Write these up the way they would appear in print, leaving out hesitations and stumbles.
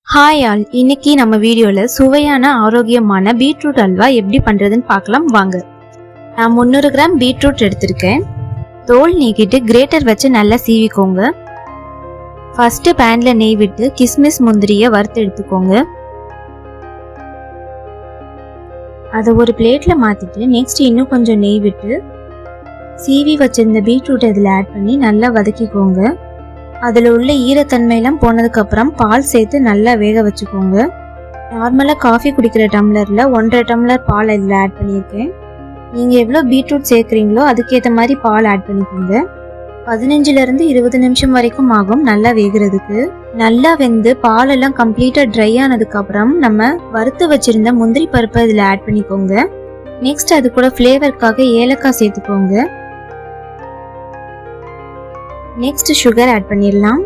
Hi all, இன்னைக்கு நம்ம வீடியோல சுவையான ஆரோக்கியமான பீட்ரூட் அல்வா எப்படி பண்றதுன்னு பார்க்கலாம் வாங்க. நான் 300 கிராம் பீட்ரூட் எடுத்திருக்கேன். தோல் நீக்கிட்டு கிரேட்டர் வச்சு நல்லா சீவிக்கோங்க. ஃபர்ஸ்ட் பேன்ல நெய் விட்டு கிஸ்மிஸ் முந்திரியை வறுத்து எடுத்துக்கோங்க. அதை ஒரு பிளேட்ல மாத்திட்டு நெக்ஸ்ட் இன்னும் கொஞ்சம் நெய் விட்டு சீவி வச்சிருந்த பீட்ரூட் இதில் ஆட் பண்ணி நல்லா வதக்கிக்கோங்க. அதில் உள்ள ஈரத்தன்மையெல்லாம் போனதுக்கு அப்புறம் பால் சேர்த்து நல்லா வேக வச்சுக்கோங்க. நார்மலாக காஃபி குடிக்கிற டம்ளரில் 1.5 டம்ளர் பால் இதில் ஆட் பண்ணியிருக்கேன். நீங்கள் எவ்வளோ பீட்ரூட் சேர்க்குறீங்களோ அதுக்கேற்ற மாதிரி பால் ஆட் பண்ணிக்கோங்க. 15லேருந்து 20 நிமிஷம் வரைக்கும் ஆகும் நல்லா வேகிறதுக்கு. நல்லா வெந்து பாலெல்லாம் கம்ப்ளீட்டாக ட்ரை ஆனதுக்கப்புறம் நம்ம வறுத்து வச்சுருந்த முந்திரி பருப்பை இதில் ஆட் பண்ணிக்கோங்க. நெக்ஸ்ட் அது கூட ஃப்ளேவருக்காக ஏலக்காய் சேர்த்துக்கோங்க. நெக்ஸ்ட் சுகர் ஆட் பண்ணிடலாம்.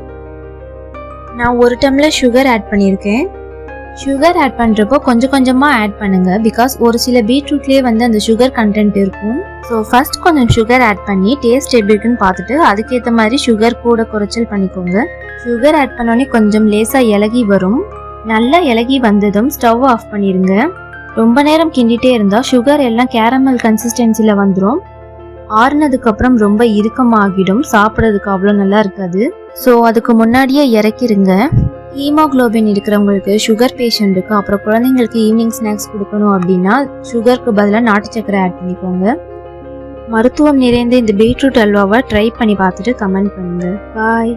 நான் 1 டம்ளர் சுகர் ஆட் பண்ணியிருக்கேன். சுகர் ஆட் பண்ணுறப்போ கொஞ்சம் கொஞ்சமாக ஆட் பண்ணுங்க, பிகாஸ் ஒரு சில பீட்ரூட்லேயே அந்த சுகர் கண்டென்ட் இருக்கும். ஸோ ஃபர்ஸ்ட் கொஞ்சம் சுகர் ஆட் பண்ணி டேஸ்ட் எப்படி இருக்குன்னு பார்த்துட்டு அதுக்கேற்ற மாதிரி சுகர் கூட குறைச்சல் பண்ணிக்கோங்க. சுகர் ஆட் பண்ணோடனே கொஞ்சம் லேசாக இலகி வரும். நல்லா இலகி வந்ததும் ஸ்டவ் ஆஃப் பண்ணிடுங்க. ரொம்ப நேரம் கிண்டிகிட்டே இருந்தால் சுகர் எல்லாம் கேரமல் கன்சிஸ்டன்சியில் வந்துடும். ஆறுனதுக்கு அப்புறம் ரொம்ப இறுக்கமாகிடும், சாப்பிட்றதுக்கு அவ்வளோ நல்லா இருக்காது. ஸோ அதுக்கு முன்னாடியே இறக்கிருங்க. ஹீமோக்ளோபின் இருக்கிறவங்களுக்கு, சுகர் பேஷண்ட்டுக்கு, அப்புறம் குழந்தைங்களுக்கு ஈவினிங் ஸ்நாக்ஸ் கொடுக்கணும் அப்படின்னா சுகருக்கு பதிலாக நாட்டு சக்கரை ஆட் பண்ணிக்கோங்க. மருத்துவம் நிறைந்த இந்த பீட்ரூட் அல்வாவை ட்ரை பண்ணி பார்த்துட்டு கமெண்ட் பண்ணுங்க. பாய்.